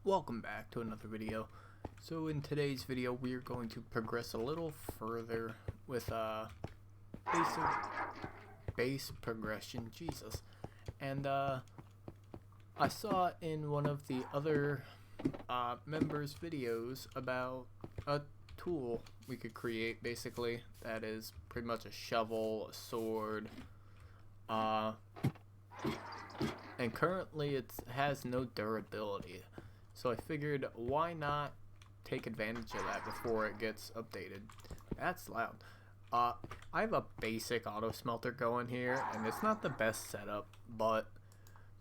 Welcome back to another video. So in today's video we are going to progress a little further with basic base progression. Jesus. And I saw in one of the other members' videos about a tool we could create, basically, that is pretty much a shovel, a sword, and currently it has no durability. So I figured, why not take advantage of that before it gets updated? That's loud. I have a basic auto smelter going here, and it's not the best setup, but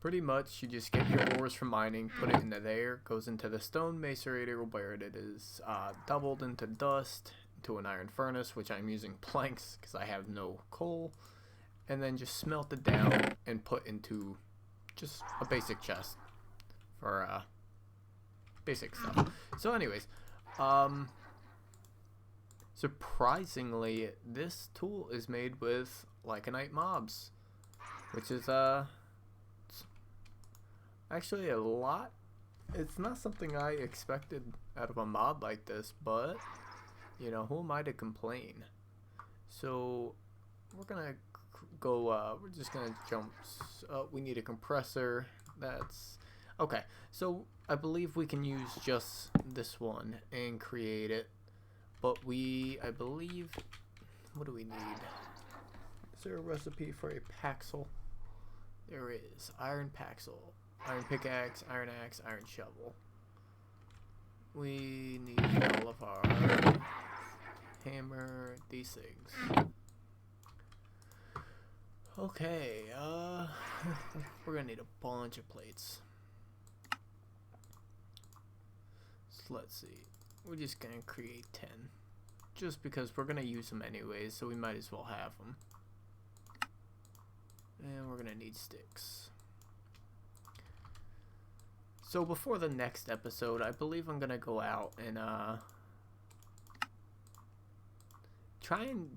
pretty much you just get your ores from mining, put it into there, goes into the stone macerator where it is doubled into dust, into an iron furnace, which I'm using planks because I have no coal, and then just smelt it down and put into just a basic chest for basic stuff. So anyways, surprisingly this tool is made with Lycanite mobs, which is actually a lot. It's not something I expected out of a mod like this, but you know, who am I to complain? So we're gonna go we're just gonna jump. We need a compressor. That's okay. So I believe we can use just this one and create it, but I believe, what do we need? Is there a recipe for a paxel? There is. Iron paxel, iron pickaxe, iron axe, iron shovel. We need all of our hammer, these things. Okay, we're gonna need a bunch of plates. So let's see, we're just gonna create 10, just because we're gonna use them anyways, so we might as well have them. And we're gonna need sticks. So before the next episode, I believe I'm gonna go out and try and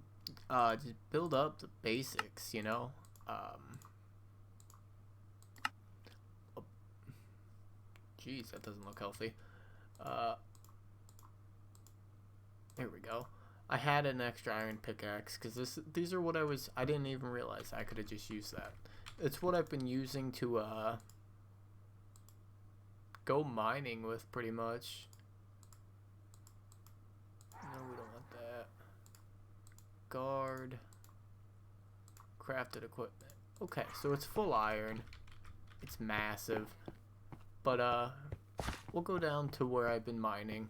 just build up the basics, you know. Geez, that doesn't look healthy. There we go. I had an extra iron pickaxe because these are what I didn't even realize I could have just used that. It's what I've been using to go mining with, pretty much. No, we don't want that. Guard, crafted equipment. Okay, so it's full iron. It's massive. But we'll go down to where I've been mining.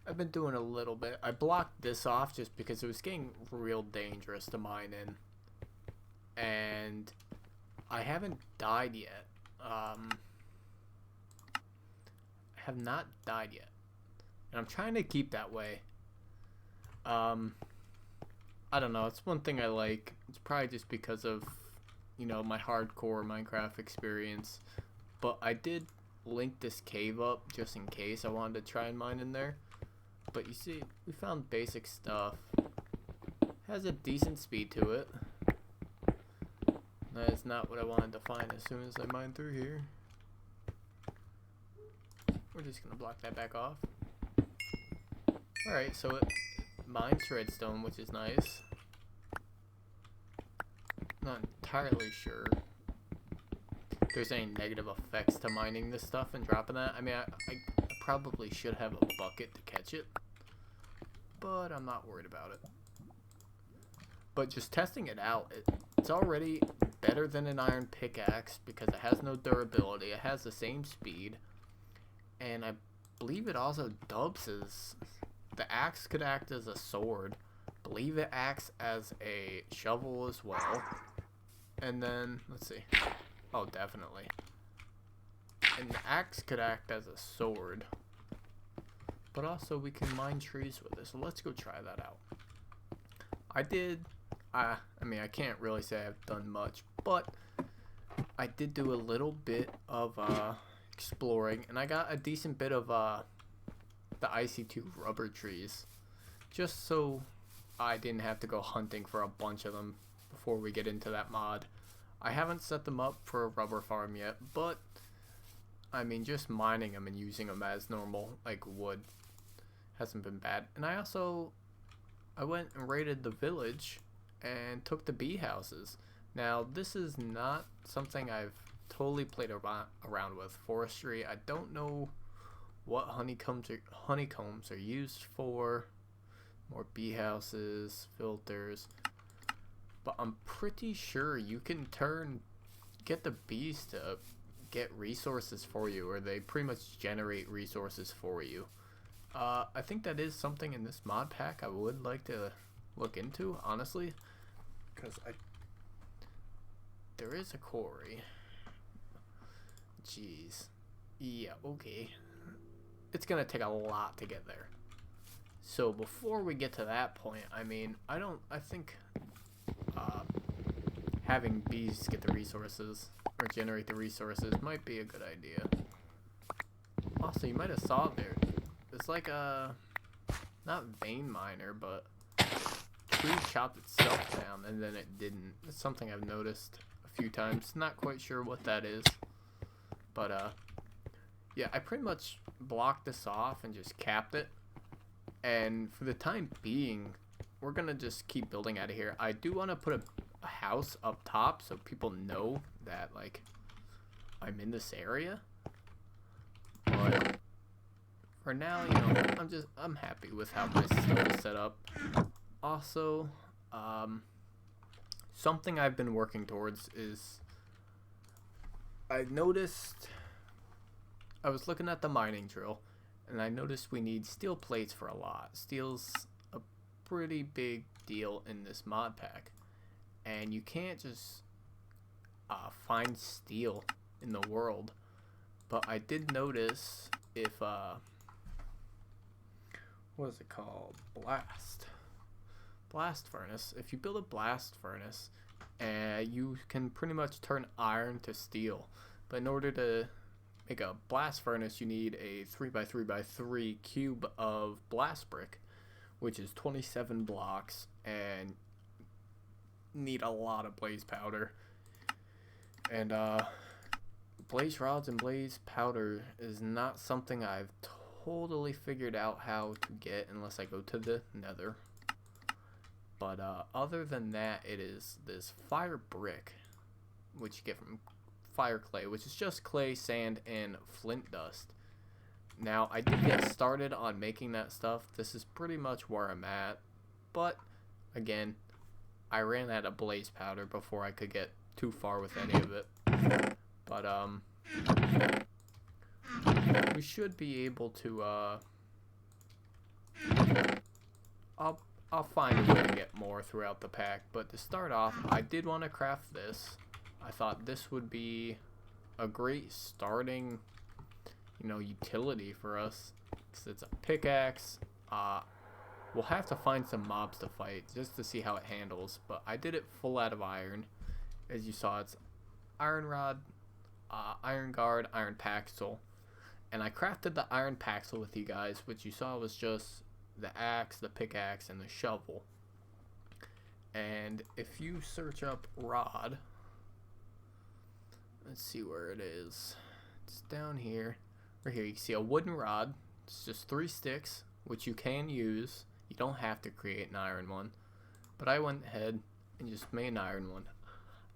I've been doing a little bit. I blocked this off just because it was getting real dangerous to mine in. And I haven't died yet. I have not died yet. And I'm trying to keep that way. I don't know, it's one thing I like. It's probably just because of, you know, my hardcore Minecraft experience. But I did link this cave up just in case I wanted to try and mine in there. But you see, we found basic stuff. Has a decent speed to it. That is not what I wanted to find as soon as I mine through here. We're just gonna block that back off. Alright, so it mines redstone, which is nice. Not entirely sure if there's any negative effects to mining this stuff and dropping that. I mean, I probably should have a bucket to catch it, but I'm not worried about it. But just testing it out, it's already better than an iron pickaxe because it has no durability. It has the same speed, and I believe it also dubs as the axe could act as a sword. I believe it acts as a shovel as well. And then let's see. Oh, definitely. And the axe could act as a sword. But also we can mine trees with it. So let's go try that out. I mean, I can't really say I've done much, but I did do a little bit of exploring, and I got a decent bit of the IC2 rubber trees, just so I didn't have to go hunting for a bunch of them before we get into that mod. I haven't set them up for a rubber farm yet, but I mean, just mining them and using them as normal, like wood, hasn't been bad. And I went and raided the village and took the bee houses. Now, this is not something I've totally played around with. Forestry, I don't know what honeycombs are used for. More bee houses, filters. But I'm pretty sure you can get the bees to get resources for you, or they pretty much generate resources for you. I think that is something in this mod pack I would like to look into, honestly, because there is a quarry. Jeez. Yeah, okay. It's gonna take a lot to get there. So before we get to that point, I mean, I think having bees get the resources or generate the resources might be a good idea. Also, you might have saw there. It's like a not vein miner, but tree chopped itself down and then it didn't. It's something I've noticed a few times. Not quite sure what that is, but yeah, I pretty much blocked this off and just capped it. And for the time being, we're gonna just keep building out of here. I do want to put a house up top so people know that, like, I'm in this area. But for now, you know, I'm happy with how my stuff is set up. Also, something I've been working towards is I noticed I was looking at the mining drill and I noticed we need steel plates for a lot. Steel's a pretty big deal in this mod pack, and you can't just find steel in the world. But I did notice if what is it called? Blast furnace. If you build a blast furnace, you can pretty much turn iron to steel. But in order to make a blast furnace, you need a 3x3x3 cube of blast brick, which is 27 blocks, and need a lot of blaze powder. And blaze rods and blaze powder is not something I've totally figured out how to get unless I go to the nether. But other than that, it is this fire brick, which you get from fire clay, which is just clay, sand, and flint dust. Now, I did get started on making that stuff. This is pretty much where I'm at. But, again, I ran out of blaze powder before I could get too far with any of it. But, we should be able to, I'll find a way to get more throughout the pack. But to start off, I did want to craft this. I thought this would be a great starting, utility for us. So it's a pickaxe. We'll have to find some mobs to fight just to see how it handles. But I did it full out of iron. As you saw, it's iron rod, iron guard, iron paxel. And I crafted the iron paxel with you guys, which you saw was just the axe, the pickaxe, and the shovel. And if you search up rod, let's see where it is. It's down here. Right here, you can see a wooden rod. It's just 3 sticks, which you can use. You don't have to create an iron one. But I went ahead and just made an iron one.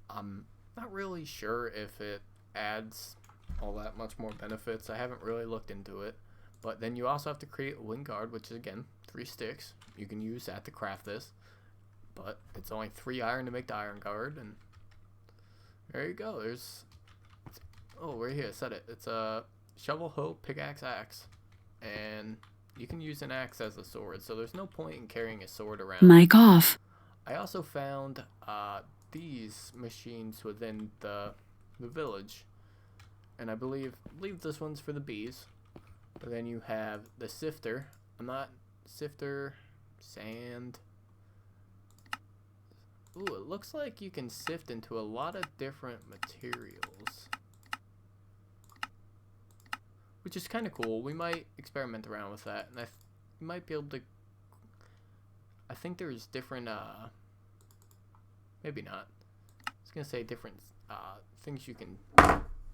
I'm not really sure if it adds all that much more benefits. I haven't really looked into it. But then you also have to create a wind guard, which is, again, 3 sticks. You can use that to craft this. But it's only 3 iron to make the iron guard. And there you go. Right here, it said it. It's a shovel, hoe, pickaxe, axe. And you can use an axe as a sword, so there's no point in carrying a sword around. Mic off. I also found these machines within the village. And I believe this one's for the bees. But then you have the sifter. Sifter, sand. Ooh, it looks like you can sift into a lot of different materials, which is kind of cool. We might experiment around with that, and we might be able to. I think there's different, maybe not. I was gonna say different things you can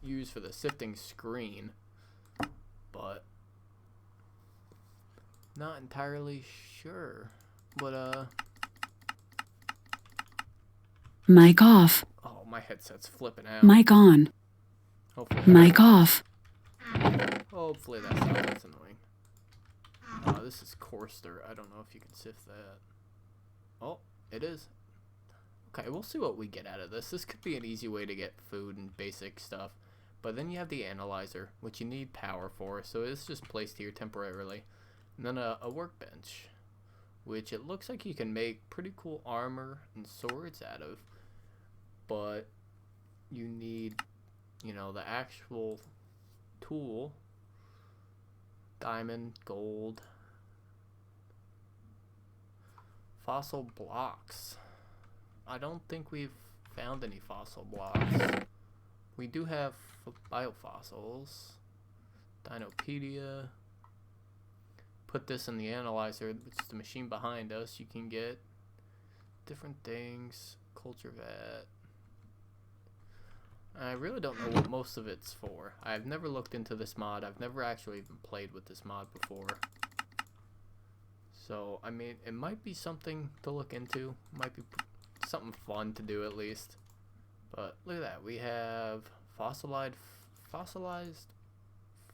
use for the sifting screen, but not entirely sure. But Mic off. oh, my headset's flipping out. Mic on. Mic off. Hopefully that's not that's annoying. This is Corsair. I don't know if you can sift that. Oh, it is. Okay, we'll see what we get out of this. This could be an easy way to get food and basic stuff. But then you have the analyzer, which you need power for, so it's just placed here temporarily. And then a workbench, which it looks like you can make pretty cool armor and swords out of. But you need, you know, the actual tool. Diamond, gold. Fossil blocks. I don't think we've found any fossil blocks. We do have biofossils. Dinopedia. Put this in the analyzer, which is the machine behind us. You can get different things. Culture vat. I really don't know what most of it's for. I've never looked into this mod. I've never actually even played with this mod before. So, I mean, it might be something to look into. Might be something fun to do at least. But look at that. We have fossilized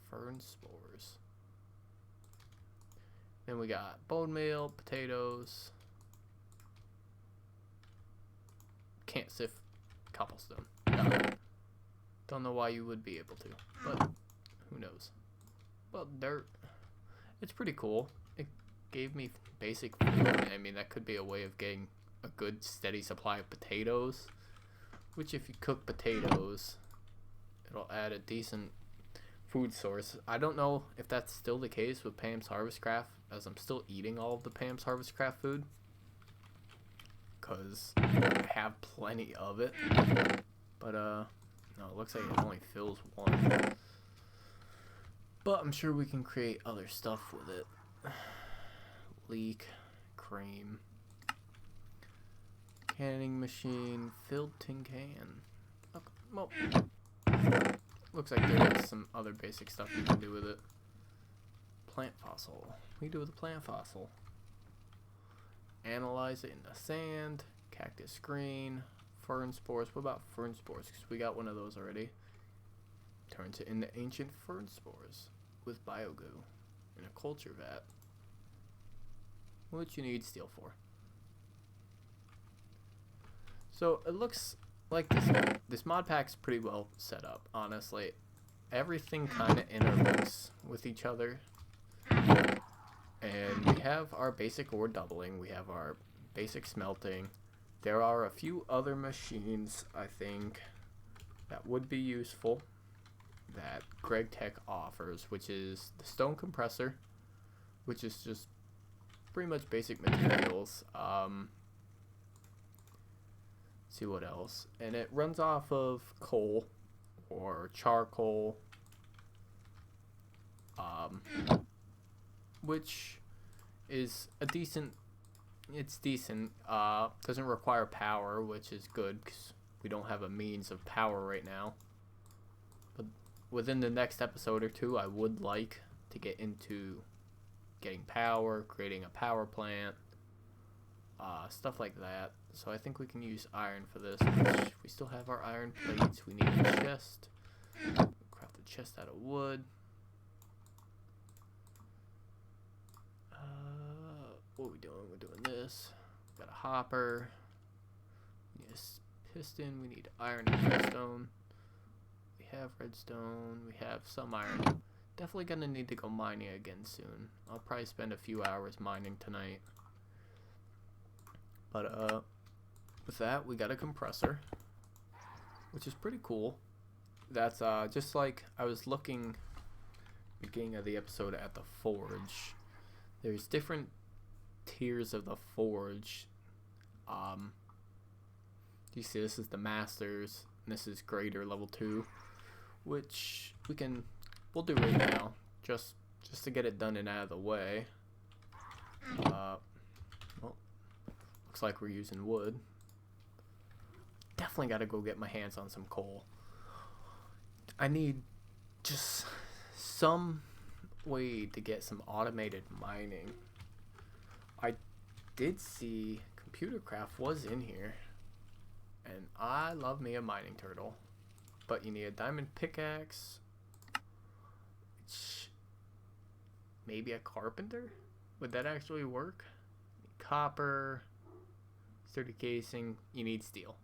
fern spores. Then we got bone meal, potatoes. Can't sift cobblestone. No. Don't know why you would be able to, but who knows. Well, dirt. It's pretty cool. It gave me basic food. I mean, that could be a way of getting a good steady supply of potatoes. Which if you cook potatoes, it'll add a decent food source. I don't know if that's still the case with Pam's Harvest Craft, as I'm still eating all of the Pam's Harvest Craft food. Because I have plenty of it. But, no, it looks like it only fills one. But I'm sure we can create other stuff with it. Leek, cream. Canning machine, filled tin can. Okay, well, looks like there's some other basic stuff you can do with it. Plant fossil. What do you do with a plant fossil? Analyze it in the sand. Cactus green. Fern spores. What about fern spores? Because we got one of those already. Turns it into ancient fern spores with biogoo in a culture vat, which you need steel for. So it looks like this mod pack's pretty well set up, honestly. Everything kind of interlinks with each other. And we have our basic ore doubling. We have our basic smelting. There are a few other machines, I think, that would be useful that Greg Tech offers, which is the stone compressor, which is just pretty much basic materials. See what else, and it runs off of coal or charcoal, which is a decent. It's decent. Doesn't require power, which is good because we don't have a means of power right now. But within the next episode or two, I would like to get into getting power, creating a power plant, stuff like that. So I think we can use iron for this, which we still have our iron plates. We need a chest. Craft a chest out of wood. What are we doing? We're doing this. We got a hopper. We need a piston. We need iron and redstone. We have redstone. We have some iron. Definitely gonna need to go mining again soon. I'll probably spend a few hours mining tonight. But with that, we got a compressor, which is pretty cool. That's just like I was looking beginning of the episode at the forge. There's different tiers of the forge. You see, this is the masters, and this is greater level 2, which we'll do right now, just to get it done and out of the way. Well, looks like we're using wood. Definitely got to go get my hands on some coal. I need just some way to get some automated mining. I did see Computercraft was in here, and I love me a mining turtle, but you need a diamond pickaxe, maybe a carpenter. Would that actually work? Copper, sturdy casing. You need steel.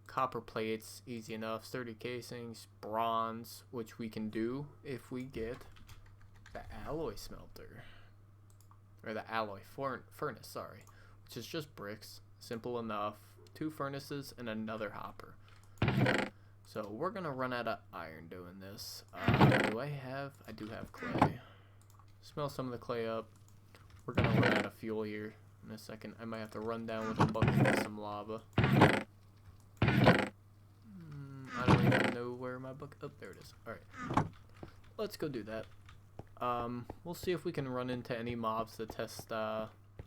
Copper plates, easy enough. Sturdy casings, bronze, which we can do if we get the alloy smelter, or the alloy furnace, sorry, which is just bricks. Simple enough. 2 furnaces and another hopper. So we're gonna run out of iron doing this. Do I do have clay. Smell some of the clay up. We're gonna run out of fuel here in a second. I might have to run down with a bucket with some lava. I don't even know where my bucket. Oh, there it is. Alright. Let's go do that. We'll see if we can run into any mobs to test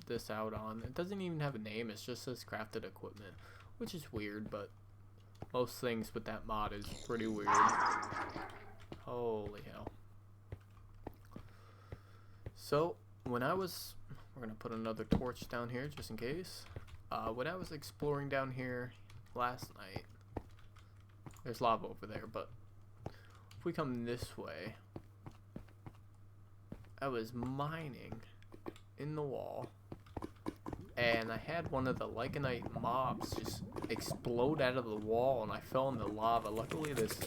this out on. It doesn't even have a name. It just says crafted equipment, which is weird, but most things with that mod is pretty weird. Holy hell. So we're gonna put another torch down here just in case. When I was exploring down here last night, there's lava over there, but if we come this way, I was mining in the wall, and I had one of the Lycanite mobs just explode out of the wall, and I fell in the lava. Luckily Jesus.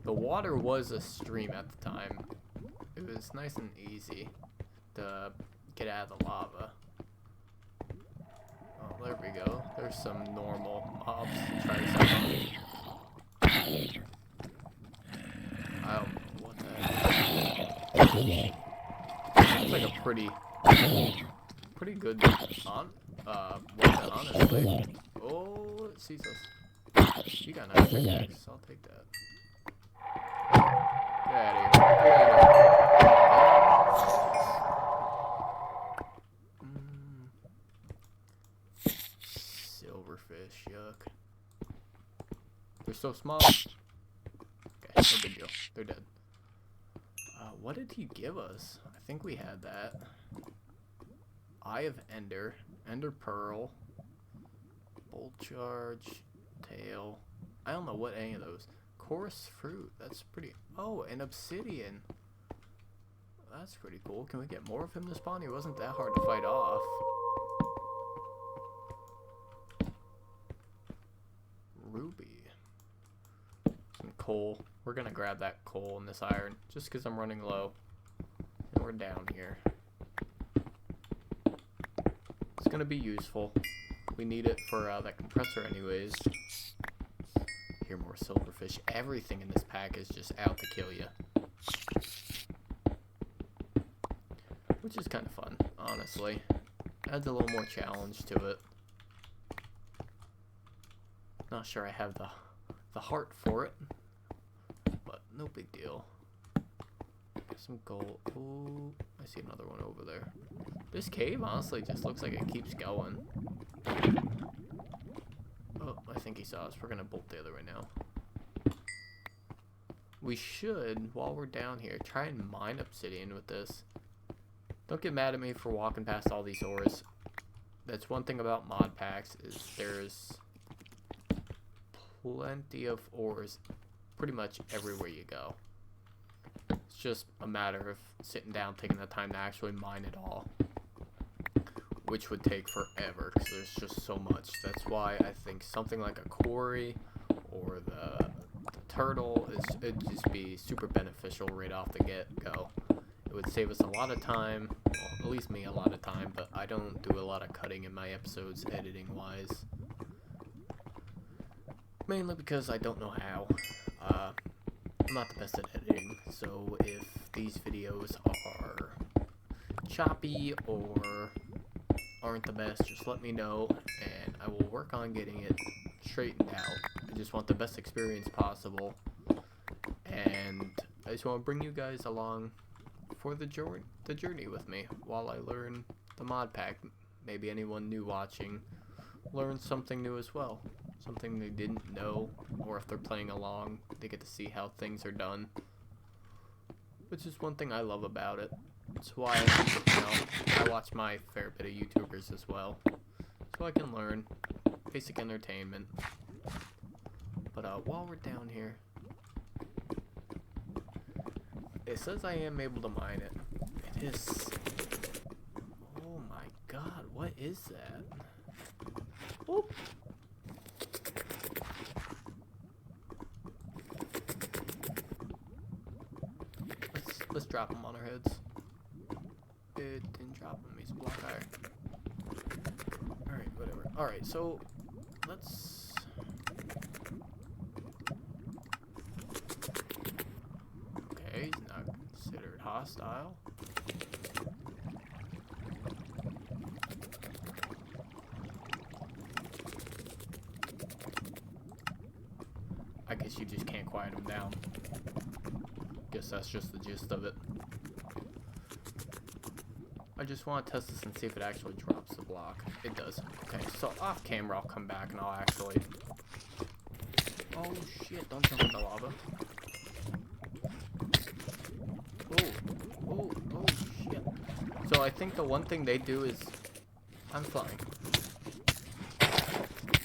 The water was a stream at the time. It was nice and easy to get out of the lava. Oh, there we go. There's some normal mobs. Try this out. I don't know what that is. It's like a pretty good weapon, honestly. Oh, it sees us. You got nice pickaxe. I'll take that. Get out of here. Silverfish, yuck. They're so small. Okay, no big deal. They're dead. What did he give us? I think we had that. Eye of Ender, Ender Pearl, Bolt Charge, Tail. I don't know what any of those. Coarse Fruit, that's pretty. Oh, and Obsidian. That's pretty cool. Can we get more of him to spawn? He wasn't that hard to fight off. Ruby. Some coal. We're gonna grab that coal and this iron just because I'm running low. And we're down here. It's gonna be useful. We need it for that compressor anyways. Hear more silverfish. Everything in this pack is just out to kill you. Which is kind of fun, honestly. Adds a little more challenge to it. Not sure I have the heart for it. But no big deal. Get some gold. Ooh, I see another one over there. This cave honestly just looks like it keeps going. Oh, I think he saw us. We're gonna bolt the other way now. We should, while we're down here, try and mine obsidian with this. Don't get mad at me for walking past all these ores. That's one thing about mod packs, is there's plenty of ores pretty much everywhere you go. It's just a matter of sitting down, taking the time to actually mine it all, which would take forever because there's just so much. That's why I think something like a quarry or the turtle it'd just be super beneficial right off the get-go. It would save us a lot of time, well, at least me a lot of time, but I don't do a lot of cutting in my episodes editing wise. Mainly because I don't know how. I'm not the best at editing, so if these videos are choppy or aren't the best, just let me know and I will work on getting it straightened out. I just want the best experience possible, and I just want to bring you guys along for the journey with me while I learn the mod pack. Maybe anyone new watching learns something new as well. something they didn't know, or if they're playing along, they get to see how things are done. Which is one thing I love about it. It's why, you know, I watch my fair bit of YouTubers as well, so I can learn basic entertainment. But while we're down here, it says I am able to mine it. It is. Oh my god, what is that? Oop. Let's drop them on our heads. It didn't drop them, he's a block iron. Alright, whatever. Alright, so let's. Okay, he's not considered hostile. I guess you just can't quiet him down. Guess that's just the gist of it. I just want to test this and see if it actually drops the block. It does. Okay, so off camera I'll come back and I'll actually... Oh shit, don't jump in the lava. Oh shit. So I think the one thing they do is... I'm flying.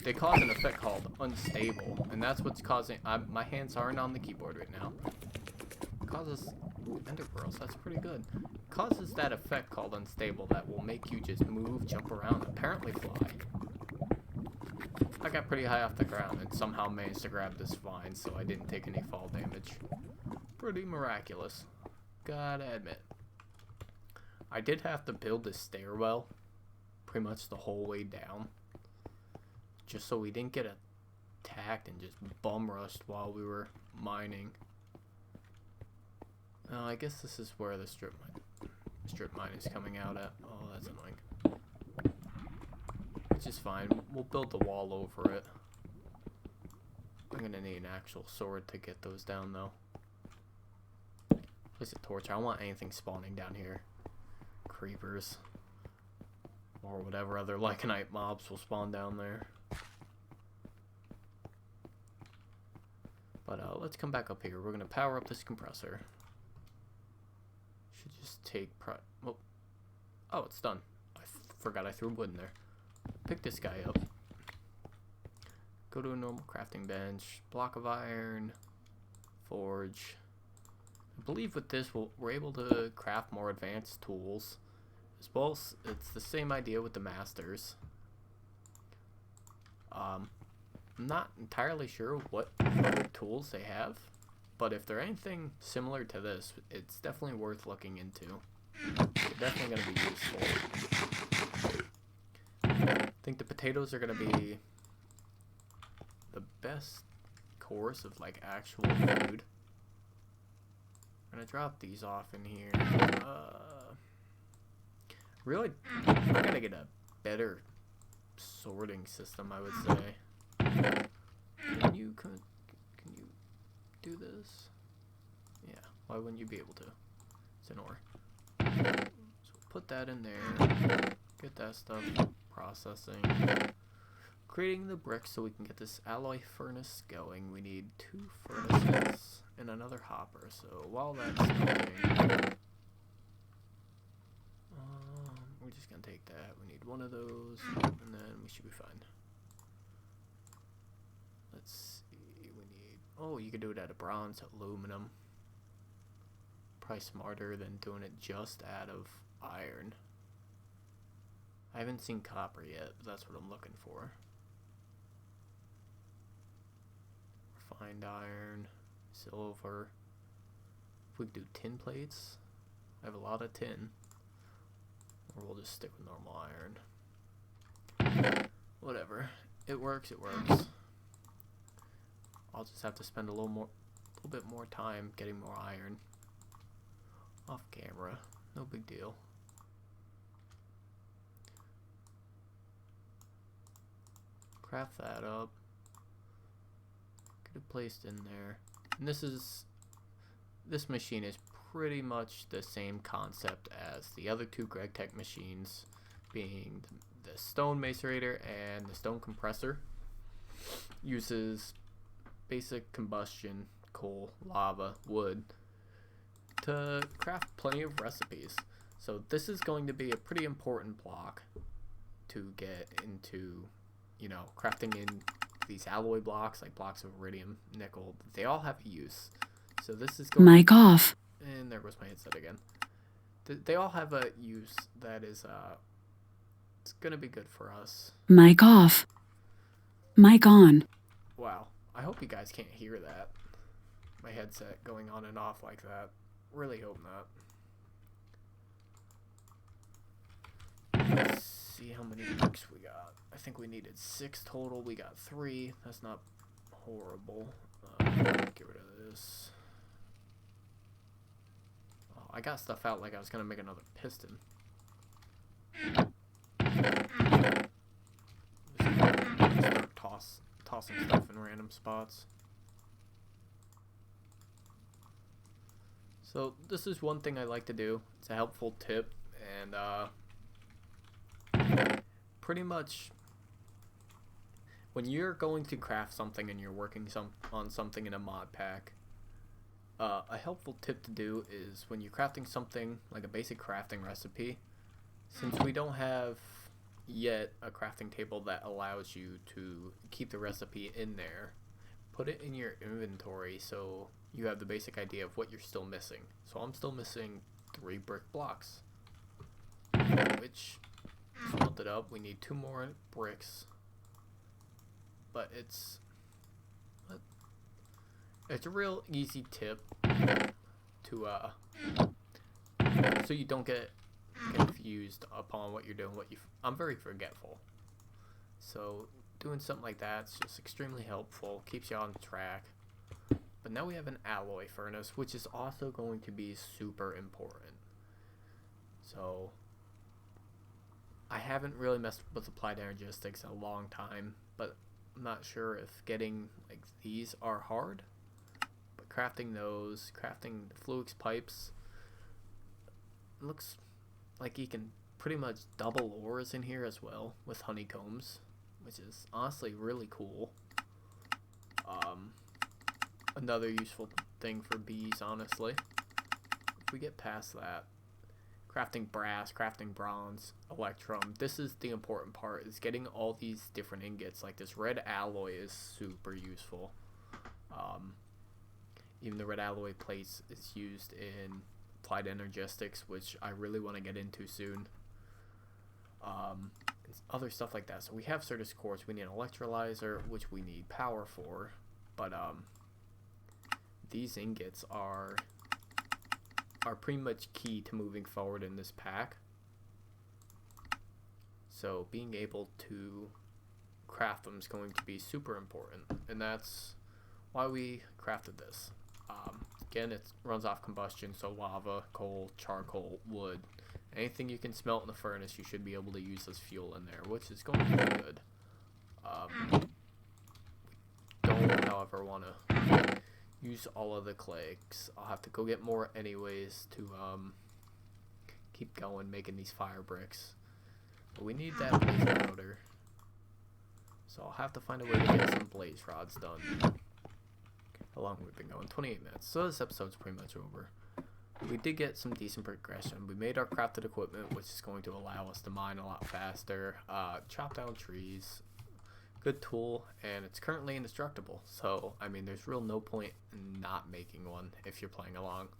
They cause an effect called unstable, and that's what's causing... my hands aren't on the keyboard right now. Causes... Ooh, ender pearls, that's pretty good. Causes that effect called unstable that will make you just move, jump around, apparently fly. I got pretty high off the ground and somehow managed to grab this vine, so I didn't take any fall damage. Pretty miraculous, gotta admit. I did have to build this stairwell pretty much the whole way down, just so we didn't get attacked and just bum rushed while we were mining. I guess this is where the strip mine is coming out at. Oh, that's annoying. Which is fine. We'll build the wall over it. I'm gonna need an actual sword to get those down, though. Place a torch. I don't want anything spawning down here. Creepers. Or whatever other Lycanite mobs will spawn down there. But let's come back up here. We're gonna power up this compressor. Should just take oh, it's done. I forgot I threw wood in there. Pick this guy up. Go to a normal crafting bench. Block of iron. Forge. I believe with this we're able to craft more advanced tools. As well as it's the same idea with the masters. I'm not entirely sure what other tools they have, but if they're anything similar to this, it's definitely worth looking into. They're definitely going to be useful. I think the potatoes are going to be the best course of like actual food. I'm going to drop these off in here. Really, I'm going to get a better sorting system, I would say. Can you do this? Yeah, why wouldn't you be able to? It's an ore. So put that in there. Get that stuff processing. Creating the bricks so we can get this alloy furnace going. We need 2 furnaces and another hopper. So while that's going, we're just gonna take that. We need one of those, and then we should be fine. Let's see. We need. Oh, you could do it out of bronze, aluminum. Probably smarter than doing it just out of iron. I haven't seen copper yet, but that's what I'm looking for. Refined iron, silver. If we do tin plates, I have a lot of tin. Or we'll just stick with normal iron. Whatever. It works, it works. I'll just have to spend a little bit more time getting more iron. Off camera. No big deal. Craft that up. Get it placed in there. And this machine is pretty much the same concept as the other 2 Greg Tech machines, being the stone macerator and the stone compressor. uses basic combustion, coal, lava, wood to craft plenty of recipes. So this is going to be a pretty important block to get into, you know, crafting in these alloy blocks, like blocks of iridium, nickel. They all have a use. So this is going Mic off. and there goes my headset again. They all have a use that is it's gonna be good for us. Mic off. Mic on. Wow, I hope you guys can't hear that. My headset going on and off like that. Really hope not. Let's see how many bricks we got. I think we needed 6 total. We got 3. That's not horrible. Get rid of this. Oh, I got stuff out like I was gonna make another piston. Start tossing stuff in random spots. So this is one thing I like to do. It's a helpful tip, and pretty much when you're going to craft something and you're working on something in a mod pack, a helpful tip to do is when you're crafting something like a basic crafting recipe, since we don't have yet a crafting table that allows you to keep the recipe in there, put it in your inventory so you have the basic idea of what you're still missing. So I'm still missing 3 brick blocks, which smelted up. We need 2 more bricks, but it's a real easy tip to so you don't get confused upon what you're doing. I'm very forgetful, so doing something like that's just extremely helpful, keeps you on track. But now we have an alloy furnace, which is also going to be super important. So I haven't really messed with applied energistics in a long time, but I'm not sure if getting like these are hard. But crafting those, crafting the Fluix pipes, looks like you can pretty much double ores in here as well with honeycombs, which is honestly really cool. Another useful thing for bees, honestly. If we get past that, crafting brass, crafting bronze, electrum, this is the important part, is getting all these different ingots. Like this red alloy is super useful. Even the red alloy plates is used in applied energistics, which I really want to get into soon. And other stuff like that. So we have Certus quartz, we need an electrolyzer, which we need power for, but these ingots are pretty much key to moving forward in this pack. So being able to craft them is going to be super important, and that's why we crafted this. Again, it runs off combustion, so lava, coal, charcoal, wood, anything you can smelt in the furnace, you should be able to use as fuel in there, which is going to be good. Don't, however, want to use all of the clay, 'cause I'll have to go get more anyways to keep going making these fire bricks. But we need that blaze powder, so I'll have to find a way to get some blaze rods done. How long have we been going? 28 minutes. So this episode's pretty much over. We did get some decent progression. We made our crafted equipment, which is going to allow us to mine a lot faster, chop down trees. Good tool, and it's currently indestructible. So, I mean, there's real no point in not making one if you're playing along.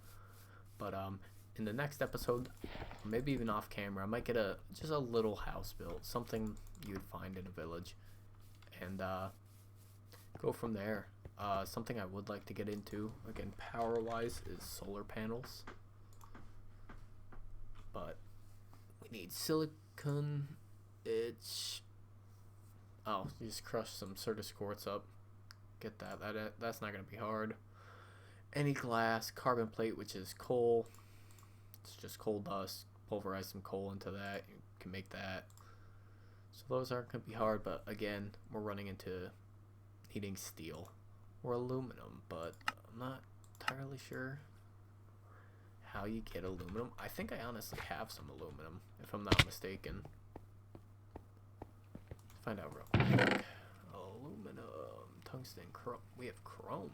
But in the next episode, maybe even off camera, I might get just a little house built, something you'd find in a village, and go from there. Something I would like to get into, again, power-wise, is solar panels. But we need silicon. Oh, you just crush some Certus quartz up. Get that. That's not going to be hard. Any glass, carbon plate, which is coal. It's just coal dust. Pulverize some coal into that. You can make that. So those aren't going to be hard, but again, we're running into needing steel or aluminum, but I'm not entirely sure how you get aluminum. I think I honestly have some aluminum, if I'm not mistaken. Find out real quick. Aluminum. tungsten, chrome. We have chrome.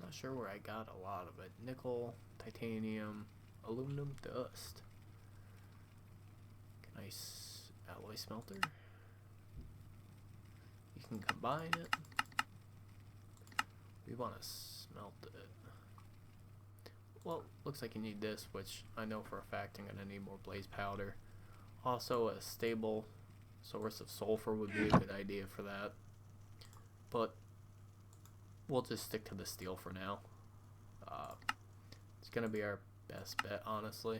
Not sure where I got a lot of it. Nickel, titanium, aluminum dust. Nice alloy smelter. You can combine it. We want to smelt it. Well, looks like you need this, which I know for a fact I'm going to need more blaze powder. Also, a stable source of sulfur would be a good idea for that. But we'll just stick to the steel for now. It's going to be our best bet, honestly.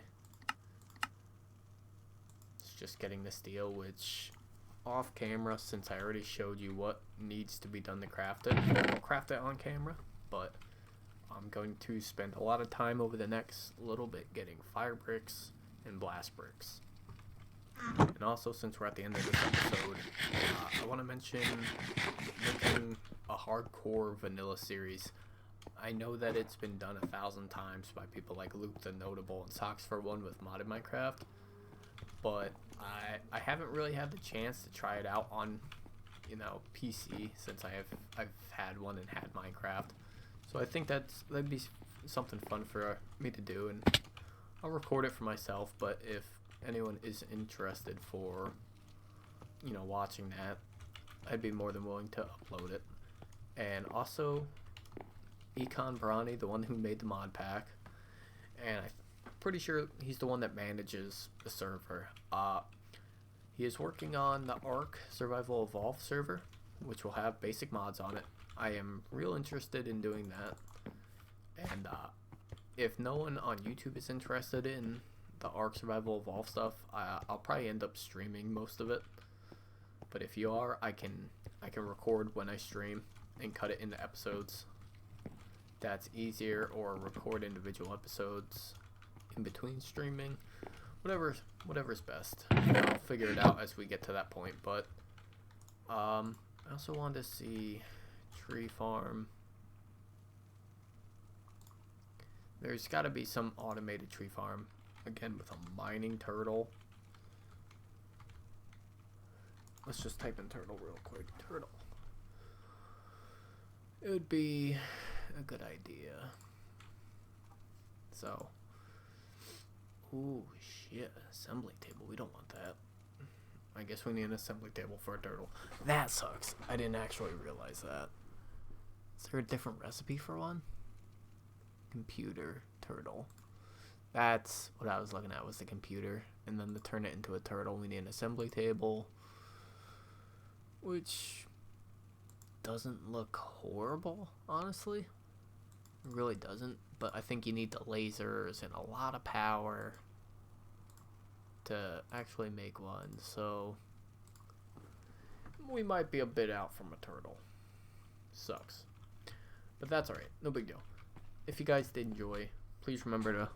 It's just getting the steel, which off camera, since I already showed you what needs to be done to craft it, I'll craft it on camera, but I'm going to spend a lot of time over the next little bit getting fire bricks and blast bricks. And also, since we're at the end of this episode, I want to mention making a hardcore vanilla series. I know that it's been done 1,000 times by people like Luke the Notable and Socks for One with modded Minecraft, but I haven't really had the chance to try it out on, you know, PC since I've had one and had Minecraft. So I think that'd be something fun for me to do, and I'll record it for myself. But if anyone is interested for, you know, watching that, I'd be more than willing to upload it. And also, Econ Brawny, the one who made the Modpack, and I'm pretty sure he's the one that manages the server. He is working on the ARK Survival Evolved server, which will have basic mods on it. I am real interested in doing that, and if no one on YouTube is interested in the ARK Survival Evolved stuff, I'll probably end up streaming most of it. But if you are, I can record when I stream and cut it into episodes. That's easier, or record individual episodes in between streaming. Whatever's best. I'll figure it out as we get to that point. But I also wanted to see tree farm. There's got to be some automated tree farm, again with a mining turtle. Let's just type in turtle real quick. Turtle. It would be a good idea. So, ooh, shit, assembly table. We don't want that. I guess we need an assembly table for a turtle. That sucks. I didn't actually realize that. Is there a different recipe for one? Computer turtle. That's what I was looking at, was the computer. And then to turn it into a turtle, we need an assembly table, which doesn't look horrible, honestly. It really doesn't. But I think you need the lasers and a lot of power to actually make one. So we might be a bit out from a turtle. Sucks. But that's alright. No big deal. If you guys did enjoy, please remember to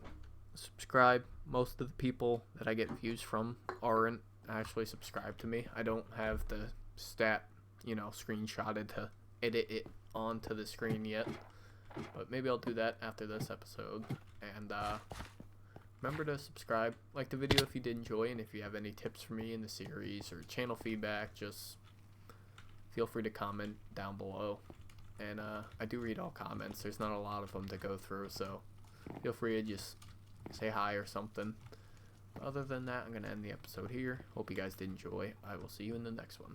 subscribe. Most of the people that I get views from aren't actually subscribed to me. I don't have the stat, you know, screenshotted to edit it onto the screen yet. But maybe I'll do that after this episode. And remember to subscribe, like the video if you did enjoy, and if you have any tips for me in the series or channel feedback, just feel free to comment down below. And I do read all comments. There's not a lot of them to go through, so feel free to just say hi or something. Other than that, I'm going to end the episode here. Hope you guys did enjoy. I will see you in the next one.